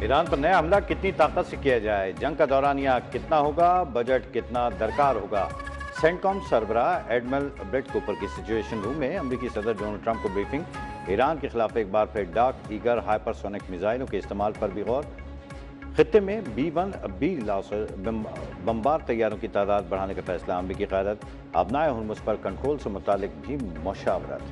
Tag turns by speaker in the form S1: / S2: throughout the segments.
S1: Iran पर नया हमला कितनी ताकत से किया जाए, जंग का दौरानिया कितना होगा, बजट कितना दरकार होगा। सेंटकॉम सरबराह एडमिरल ब्रेट कूपर की सिचुएशन रूम में अमेरिकी सदर डोनाल्ड ट्रंप को ब्रीफिंग। ईरान के खिलाफ एक बार फिर डार्क ईगर हाइपरसोनिक मिसाइलों के इस्तेमाल पर भी गौर। खित्ते में B-1B बमबार तैयारों की तादाद बढ़ाने का फैसला। अमेरिकी क़यादत अबनाए हुर्मुज़ पर कंट्रोल से मुतालिक भी मशावरत।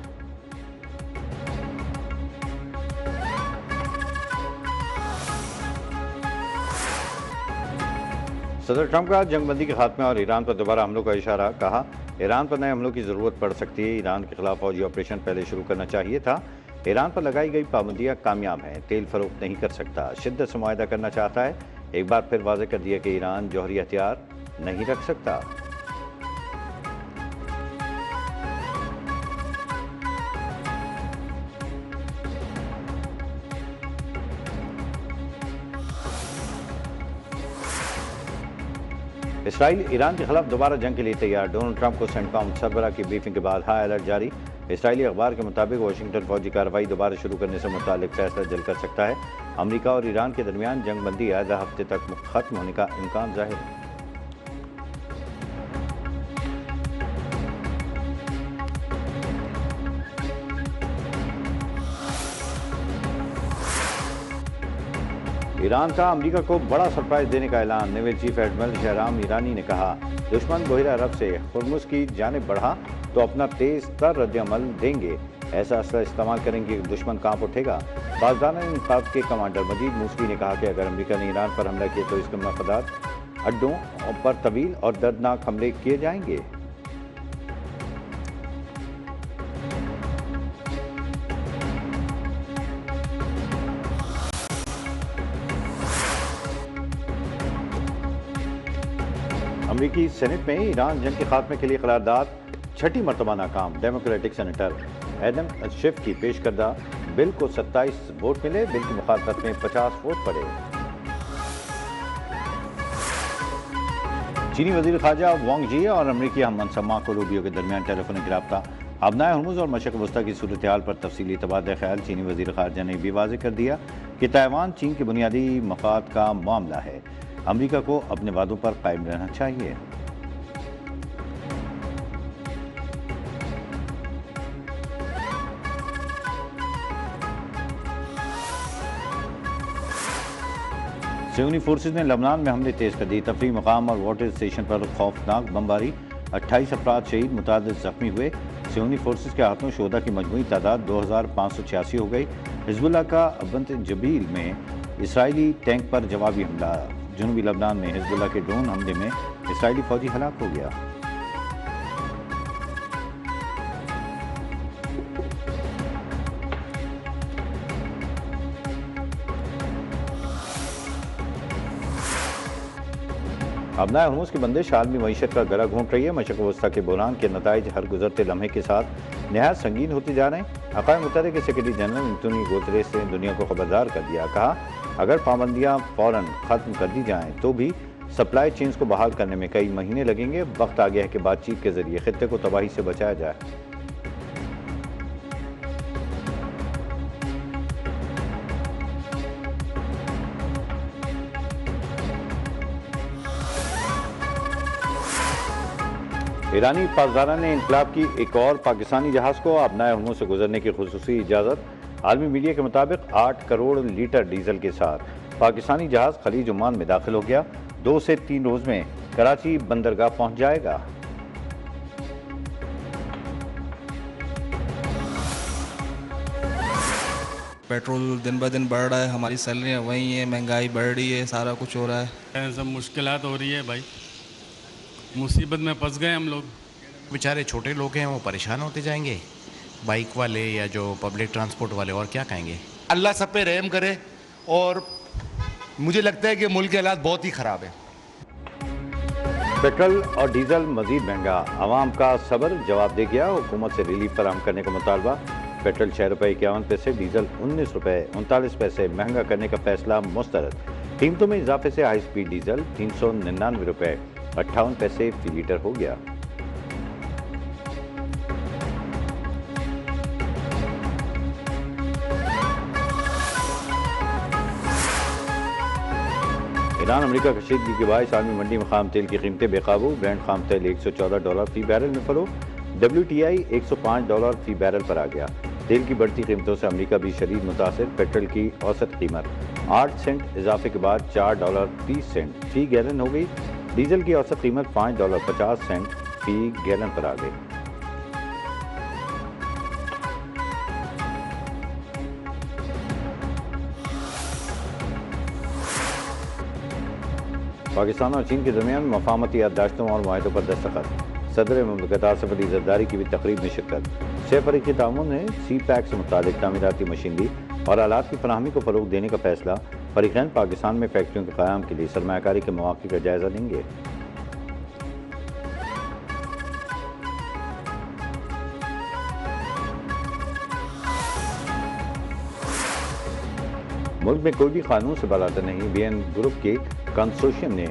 S1: सदर ट्रंप का जंगबंदी के खात्मे और ईरान पर दोबारा हमलों का इशारा। कहा, ईरान पर नए हमलों की ज़रूरत पड़ सकती है। ईरान के खिलाफ फौजी ऑपरेशन पहले शुरू करना चाहिए था। ईरान पर लगाई गई पाबंदियां कामयाब हैं। तेल फरोख्त नहीं कर सकता, शिद्दत से मुआहदा करना चाहता है। एक बार फिर वाज़ेह कर दिया कि ईरान जौहरी हथियार नहीं रख सकता। इसराइल ईरान के खिलाफ दोबारा जंग के लिए तैयार। डोनाल्ड ट्रंप को सेंटकॉम सरबराह की ब्रीफिंग के बाद हाई अलर्ट जारी। इसराइली अखबार के मुताबिक वाशिंगटन फौजी कार्रवाई दोबारा शुरू करने से मुतालिक फैसला जल्द कर सकता है। अमेरिका और ईरान के दरमियान जंग बंदी आधा हफ्ते तक खत्म होने का इम्कान जाहिर है। ईरान का अमेरिका को बड़ा सरप्राइज देने का ऐलान। नेवल चीफ एडमिरल शहराम ईरानी ने कहा, दुश्मन बहिरा अरब से हुर्मुज़ की जानिब बढ़ा तो अपना तेज तर रद्द-ए-अमल देंगे। ऐसा असला इस्तेमाल करेंगे कि दुश्मन कांप उठेगा। बाज़दार इंसाफ के कमांडर मजीद मूसवी ने कहा कि अगर अमेरिका ने ईरान पर हमला किया तो इसके मफादात अड्डों पर तवील और दर्दनाक हमले किए जाएंगे। अमेरिकी सेनेट में ईरान जंग के खात्मे के लिए करारदाद छठी मरतबा नाकाम। डेमोक्रेटिक सेनेटर एडम शिफ की पेश करदा बिल को 27 वोट मिले। बिल की मुखालफत में 50 वोट पड़े। चीनी वजीर खारजा वांग जी और अमेरिकी हम मनसब मार्को रूबियो के दरमियान टेलीफोनिक रब्ता। अबनाए हुर्मुज़ और मशरक़ वस्ता की सूरत हाल पर तफसीली तबादला ख्याल। चीनी वजीर खारजा ने भी वाज़ेह कर दिया कि ताइवान चीन के बुनियादी मफाद का मामला है। अमेरिका को अपने वादों पर कायम रहना चाहिए। सियोनी फोर्सेज ने लबनान में हमले तेज कर दी। तफरीह मकाम और वाटर स्टेशन पर खौफनाक बमबारी। 28 अफराद शहीद, मुतादिद जख्मी हुए। सियोनी फोर्सेज के हाथों शोहदा की मजमूई तादाद 2586 हो गई। हिजबुल्लाह का बंत जबील में इसराइली टैंक पर जवाबी हमला। जनूबी लबनान में हिजबुल्लाह के ड्रोन हमले में इसराइली फौजी हलाक हो गया। अबनाए हुर्मुज़ की बंदिश आलमी मईशत का गला घोंट रही है। मशरक़ वस्ता के बहरान के नताइज हर गुजरते लम्हे के साथ नहायत संगीन होते जा रहे हैं। अक़वाम मुत्तहिदा के सेक्रेटरी जनरल एंटोनियो गुतेरेस ने दुनिया को खबरदार कर दिया। कहा, अगर पाबंदियां फ़ौरन ख़त्म कर दी जाएं तो भी सप्लाई चेन्स को बहाल करने में कई महीने लगेंगे। वक्त आ गया है कि बातचीत के जरिए खित्ते को तबाही से बचाया जाए। ईरानी पासदारा ने इनकलाब की एक और पाकिस्तानी जहाज़ को अबनाए हुर्मुज़ से गुजरने की खुसूसी इजाज़त। आलमी मीडिया के मुताबिक 8 करोड़ लीटर डीजल के साथ पाकिस्तानी जहाज़ खलीज ओमान में दाखिल हो गया। 2 से 3 रोज में कराची बंदरगाह पहुंच जाएगा।
S2: पेट्रोल दिन ब दिन बढ़ रहा है, हमारी सैलरियाँ वही हैं, महंगाई बढ़ रही है, सारा कुछ हो रहा है।
S3: सब मुश्किलात हो रही है भाई, मुसीबत में फंस गए हम लोग।
S4: बेचारे छोटे लोग हैं, वो परेशान होते जाएंगे। बाइक वाले या जो पब्लिक ट्रांसपोर्ट वाले और क्या कहेंगे।
S5: अल्लाह सब पे रहम करे। और मुझे लगता है कि मुल्क के हालात बहुत ही ख़राब है।
S1: पेट्रोल और डीजल मजीद महंगा, आवाम का सब्र जवाब दे गया। हुकूमत से रिलीफ फराहम करने का मुतालबा। पेट्रोल 6 रुपये 51 पैसे, डीजल 19 रुपये 39 पैसे महंगा करने का फैसला मुस्तरद। कीमतों में इजाफे से हाई स्पीड डीजल 399 रुपये 58 पैसे फी लीटर हो गया। ईरान अमेरिका कशीदगी के बायस आलमी मंडी में खाम तेल की कीमतें बेकाबू। ब्रेंट खाम तेल $114 फी बैरल में फरोख्त। WTI $105 फी बैरल पर आ गया। तेल की बढ़ती कीमतों से अमेरिका भी शदीद मुतासिर। पेट्रोल की औसत कीमत 8 सेंट इजाफे के बाद $4.30 फी गैलन हो गई। डीजल की औसत कीमत $5.50 फी गैलन पर आ गई। पाकिस्तान और चीन के दरमियान मफाहमती याददाश्तों और मुआहदों पर दस्तखत। सदर मुमलिकत आसिफ अली जरदारी की भी तकरीब में शिरकत। 6 फरीकी ताउन ने CPEC से मुतालिक तामीराती मशीनरी और आलात की फराहमी को फ़रोग़ देने का फैसला। फरीक़ैन पाकिस्तान में फैक्ट्रियों के क़याम के लिए सरमायाकारी के मौक़े का जायज़ा लेंगे। मुल्क में कोई भी कानून से बालातर नहीं। BN ग्रुप के कंसोर्शियम ने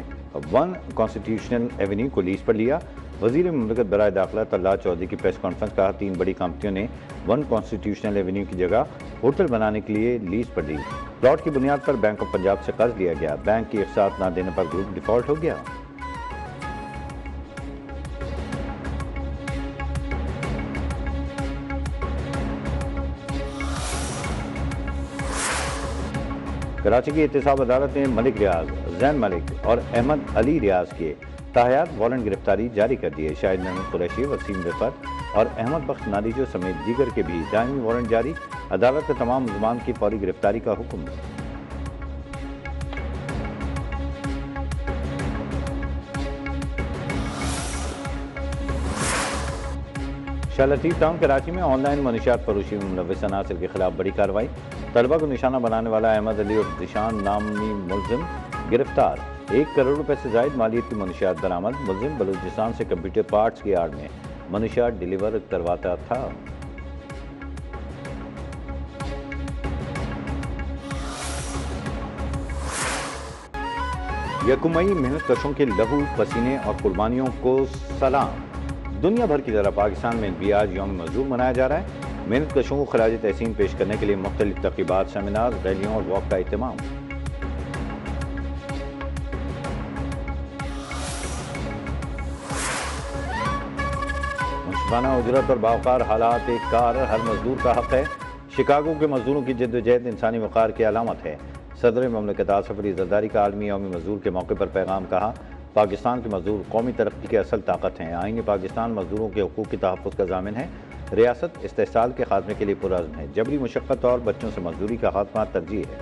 S1: 1 कॉन्स्टिट्यूशनल एवेन्यू को लीज पर लिया। वज़ीर मुमलिकत बराए दाखिला तल्ला चौधरी की प्रेस कॉन्फ्रेंस कहा 3 बड़ी कंपनियों ने 1 कॉन्स्टिट्यूशनल एवेन्यू की जगह होटल बनाने के लिए लीज पर ली। प्लॉट की बुनियाद पर बैंक ऑफ पंजाब से कर्ज लिया गया। बैंक की इख्तियार न देने पर ग्रुप डिफॉल्ट हो गया। कराची की एहतसाब अदालत ने मलिक रियाज, जैन मलिक और अहमद अली रियाज के ताहयात वारंट गिरफ्तारी जारी कर दिए। शाहिद महमूद कुरैशी, वसीम रिफत और अहमद बख्श नादिजो समेत दीगर के भी दायमी वारंट जारी। अदालत ने तमाम मुल्ज़मान की फौरी गिरफ्तारी का हुक्म। शाह लतीफ़ टाउन कराची में ऑनलाइन मनशियात फरोशी में मुलव्वस अनासिर के खिलाफ बड़ी कार्रवाई। तलबा को निशाना बनाने वाला अहमद अली और दिशान नामी मुलजिम गिरफ्तार। 1 करोड़ रुपए से जायद मालियत की मनशियात बरामद। मुलजिम बलूचिस्तान से कंप्यूटर पार्ट्स की आड़ में मनशियात डिलीवर करवाता था। यकुमई मेहनत कशों के लहू पसीने और कुर्बानियों को सलाम। दुनिया भर की तरह पाकिस्तान में भी आज यौम मजदूर मनाया जा रहा है। मेहनत कशों को खराज तहसीन पेश करने के लिए मुख्तलिफ तक़रीबात, सेमिनार, रैलियों और वॉक का एहतमाम। मुनसिफाना उजरत और बावकार हालात एक कार हर मजदूर का हक है। शिकागो के मजदूरों की जद्दोजहद इंसानी वक़ार की अलामत है। सदर मुमलिकत आसिफ अली ज़रदारी का आलमी यौम मजदूर के मौके पर पैगाम। कहा पाकिस्तान के मजदूर कौमी तरक्की की असल ताकत हैं। आईन पाकिस्तान मजदूरों के हुकूक़ की तहफ़्फ़ुज़ का ज़ामिन है। रियासत इस्तेहसाल के खात्मे के लिए पुरअज़्म है। जबरी मुशक्क़त और बच्चों से मजदूरी का खात्मा तरजीह है।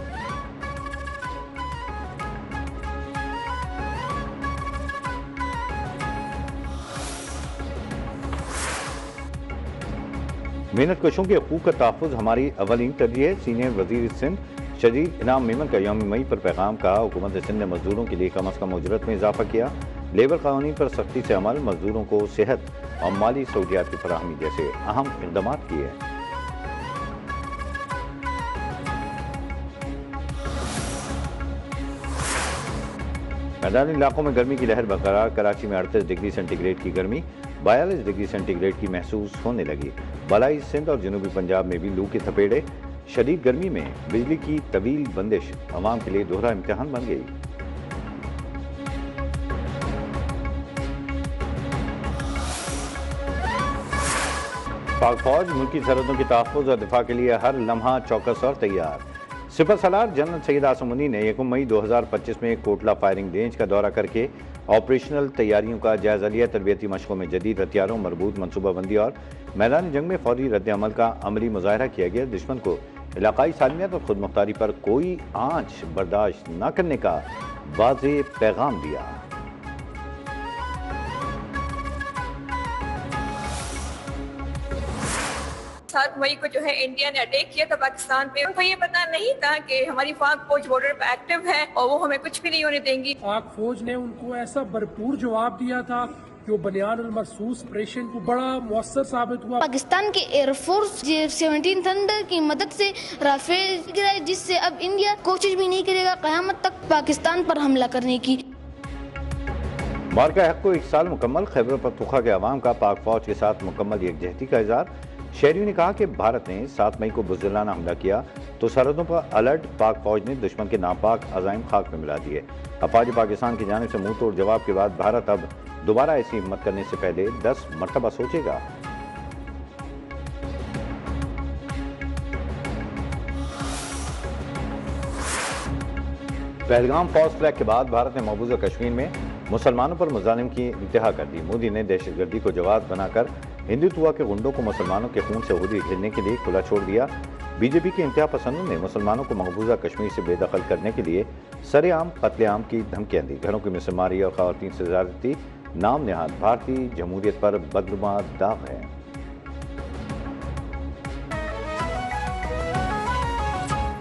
S1: मेहनत कशों के हुकूक़ का तहफ़्फ़ुज़ हमारी अवलीन तरजीह है। सीनियर वज़ीर सिंध शदीद इनाम मेमन का यौम मई पर पैगाम। कहा हुकूमत सिंध ने मजदूरों के लिए कम अज़ कम उजरत में इजाफा किया। लेबर कानूनी पर सख्ती से अमल, मजदूरों को सेहत और माली सहूलियात की फराहमी जैसे अहम इक़दाम किए। मैदानी इलाकों में गर्मी की लहर बरकरार। कराची में 38 डिग्री सेंटीग्रेड की गर्मी, 42 डिग्री सेंटीग्रेड की महसूस होने लगी। बलाई सिंध और जनूबी पंजाब में भी लू के थपेड़े। शदीद गर्मी में बिजली की तवील बंदिश अवाम के लिए दोहरा इम्तिहान बन गई। पाक फौज मुल्की सरहदों की तहफ़्फ़ुज़ और दिफा के लिए हर लम्हा चौकस और तैयार। सिपह सलार जनरल सैयद आसिम मुनी ने 1 मई 2025 में कोटला फायरिंग रेंज का दौरा करके ऑपरेशनल तैयारियों का जायजा लिया। तरबियती मशकों में जदीद हथियारों, मरबूत मनसूबाबंदी और मैदानी जंग में फौरी रद्द अमल का अमली मुजाहरा किया गया। दुश्मन को इलाकाई सालमियत और खुद मुख्तारी पर कोई आंच बर्दाश्त न करने का वाज़ेह पैगाम दिया।
S6: 7 मई को जो है इंडिया ने अटैक किया था पाकिस्तान पे। उनको ये पता नहीं था कि हमारी पाक फौज बॉर्डर पे एक्टिव है और वो हमें कुछ भी नहीं होने देंगी।
S7: पाक फौज ने उनको ऐसा भरपूर जवाब दिया था जो बनियान अल मरसूस ऑपरेशन को बड़ा मुअस्सर साबित हुआ।
S8: पाकिस्तान के एयरफोर्स 17 थंडर की मदद से राफेल गिराए, जिससे अब इंडिया कोशिश भी नहीं करेगा क़यामत तक पाकिस्तान पर हमला करने की।
S1: मार्का हक को 1 साल मुकम्मल। खैबर पख्तूनख्वा के अवाम का पाक फौज के साथ मुकम्मल यकजहती का इज़हार। शहरियों ने कहा कि भारत ने 7 मई को बुज़दिलाना हमला किया तो सरहदों पर अलर्ट पाक फौज ने दुश्मन के नापाक अज़ाइम खाक में मिला दिए। अफवाज पाकिस्तान की जानिब से मुंह तोड़ जवाब के बाद भारत अब दोबारा ऐसी हिम्मत करने से पहले 10 मरतबा सोचेगा। पहलगाम फॉल्स फ्लैग के बाद भारत ने मकबूजा कश्मीर में मुसलमानों पर मुजालिम की इंतहा कर दी। मोदी ने दहशतगर्दी को जवाब बनाकर हिंदुत्व के गुंडों को मुसलमानों के खून से होली खेलने के लिए खुला छोड़ दिया। बीजेपी के इंतहा पसंदों ने मुसलमानों को मकबूजा कश्मीर से बेदखल करने के लिए सरेआम कत्लेआम की धमकियां दी। घरों की मिसमारी और खवातीन से ज़्यादती नाम नहाद भारतीय जमहूरियत पर बदनुमा दाग है।